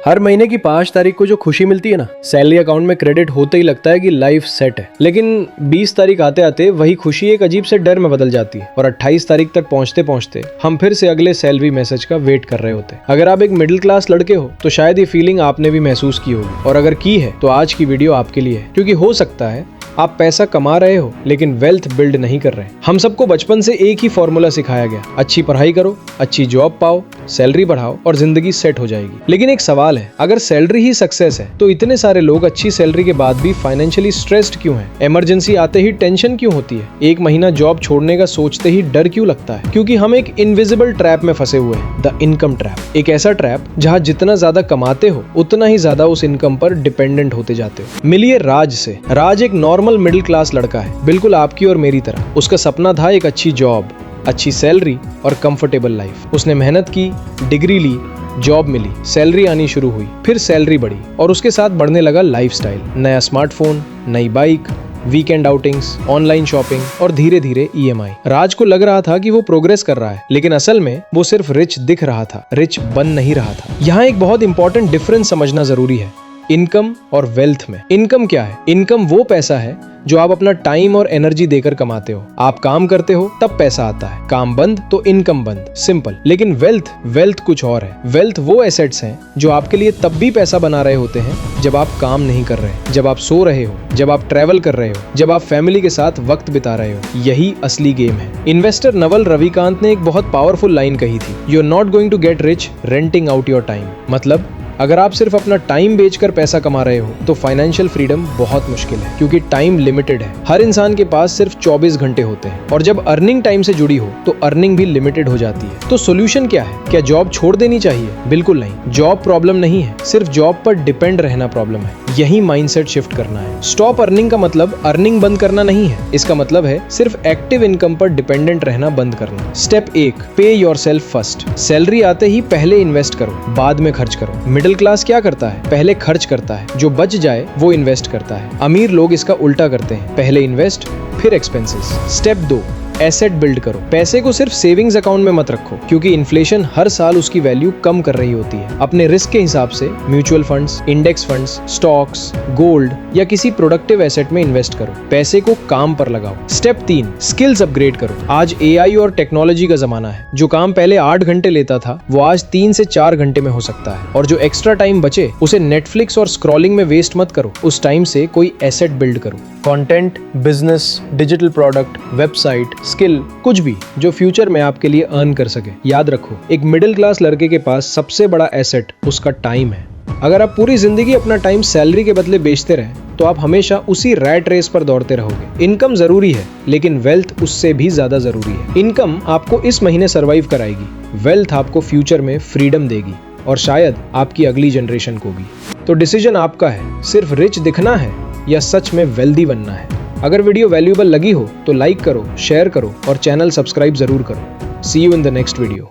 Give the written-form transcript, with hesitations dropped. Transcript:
हर महीने की 5 तारीख को जो खुशी मिलती है ना, सैलरी अकाउंट में क्रेडिट होते ही लगता है कि लाइफ सेट है। लेकिन 20 तारीख आते आते वही खुशी एक अजीब से डर में बदल जाती है और 28 तारीख तक पहुंचते पहुंचते हम फिर से अगले सैलरी मैसेज का वेट कर रहे होते हैं। अगर आप एक मिडिल क्लास लड़के हो तो शायद ये फीलिंग आपने भी महसूस की होगी, और अगर की है तो आज की वीडियो आपके लिए है, क्योंकि हो सकता है आप पैसा कमा रहे हो लेकिन वेल्थ बिल्ड नहीं कर रहे। हम सबको बचपन से एक ही फॉर्मूला सिखाया गया, अच्छी पढ़ाई करो, अच्छी जॉब पाओ, सैलरी बढ़ाओ और जिंदगी सेट हो जाएगी। लेकिन एक सवाल है, अगर सैलरी ही सक्सेस है तो इतने सारे लोग अच्छी सैलरी के बाद भी फाइनेंशियली स्ट्रेस्ड क्यों हैं? इमरजेंसी आते ही टेंशन क्यों होती है? एक महीना जॉब छोड़ने का सोचते ही डर क्यों लगता है? क्योंकि हम एक इनविजिबल ट्रैप में फंसे हुए हैं, द इनकम ट्रैप। एक ऐसा ट्रैप जहां जितना ज्यादा कमाते हो उतना ही ज्यादा उस इनकम पर डिपेंडेंट होते जाते हो। मिलिए राज से। राज एक नॉर्मल मिडिल क्लास लड़का है, बिल्कुल आपकी और मेरी तरह। उसका सपना था एक अच्छी जॉब, अच्छी सैलरी और कंफर्टेबल लाइफ। उसने मेहनत की, डिग्री ली, जॉब मिली, सैलरी आनी शुरू हुई, फिर सैलरी बढ़ी और उसके साथ बढ़ने लगा लाइफस्टाइल। नया स्मार्टफोन, नई bike, weekend outings, online shopping और धीरे धीरे EMI। राज को लग रहा था कि वो प्रोग्रेस कर रहा है, लेकिन असल में वो सिर्फ रिच दिख रहा था, रिच बन नहीं रहा था। यहाँ एक बहुत इंपॉर्टेंट डिफरेंस समझना जरूरी है, इनकम और वेल्थ में। इनकम क्या है? इनकम वो पैसा है जो आप अपना टाइम और एनर्जी देकर कमाते हो। आप काम करते हो तब पैसा आता है, काम बंद तो इनकम बंद, सिंपल। लेकिन वेल्थ कुछ और है। वेल्थ वो एसेट्स हैं जो आपके लिए तब भी पैसा बना रहे होते हैं जब आप काम नहीं कर रहे, जब आप सो रहे हो, जब आप ट्रैवल कर रहे हो, जब आप फैमिली के साथ वक्त बिता रहे हो। यही असली गेम है। इन्वेस्टर नवल रविकांत ने एक बहुत पावरफुल लाइन कही थी, you are not going to get rich renting out your time. मतलब अगर आप सिर्फ अपना टाइम बेचकर पैसा कमा रहे हो तो फाइनेंशियल फ्रीडम बहुत मुश्किल है, क्योंकि टाइम लिमिटेड है। हर इंसान के पास सिर्फ 24 घंटे होते हैं और जब अर्निंग टाइम से जुड़ी हो तो अर्निंग भी लिमिटेड हो जाती है। तो सोल्यूशन क्या है? क्या जॉब छोड़ देनी चाहिए? बिल्कुल नहीं। जॉब प्रॉब्लम नहीं है, सिर्फ जॉब पर डिपेंड रहना प्रॉब्लम है। यही माइंडसेट शिफ्ट करना है। स्टॉप अर्निंग का मतलब अर्निंग बंद करना नहीं है, इसका मतलब है सिर्फ एक्टिव इनकम पर डिपेंडेंट रहना बंद करना। स्टेप 1, पे योरसेल्फ फर्स्ट। सैलरी आते ही पहले इन्वेस्ट करो, बाद में खर्च करो। मिडिल क्लास क्या करता है? पहले खर्च करता है, जो बच जाए वो इन्वेस्ट करता है। अमीर लोग इसका उल्टा करते हैं, पहले इन्वेस्ट फिर एक्सपेंसेस। स्टेप 2, एसेट बिल्ड करो। पैसे को सिर्फ सेविंग्स अकाउंट में मत रखो, क्योंकि इन्फ्लेशन हर साल उसकी वैल्यू कम कर रही होती है। अपने रिस्क के हिसाब से mutual funds, index funds, stocks, gold या किसी प्रोडक्टिव एसेट में इन्वेस्ट करो। पैसे को काम पर लगाओ। स्टेप 3, स्किल्स अपग्रेड करो। आज AI और टेक्नोलॉजी का जमाना है। जो काम पहले 8 घंटे लेता था वो आज 3 से 4 घंटे में हो सकता है। और जो एक्स्ट्रा टाइम बचे उसे नेटफ्लिक्स और स्क्रॉलिंग में वेस्ट मत करो, उस टाइम से कोई एसेट बिल्ड करो। Content, business, digital product, website, skill, कुछ भी जो फ्यूचर में आपके लिए अर्न कर सके। याद रखो, एक मिडिल क्लास लड़के के पास सबसे बड़ा एसेट उसका टाइम है। अगर आप पूरी जिंदगी अपना टाइम सैलरी के बदले बेचते रहे तो आप हमेशा उसी रैट रेस पर दौड़ते रहोगे। इनकम जरूरी है, लेकिन वेल्थ उससे भी ज्यादा जरूरी है। इनकम आपको इस महीने सर्वाइव कराएगी, वेल्थ आपको फ्यूचर में फ्रीडम देगी और शायद आपकी अगली जनरेशन को भी। तो डिसीजन आपका है, सिर्फ रिच दिखना है या सच में वेल्दी बनना है। अगर वीडियो वैल्यूएबल लगी हो तो लाइक करो, शेयर करो और चैनल सब्सक्राइब जरूर करो। See you in the next video.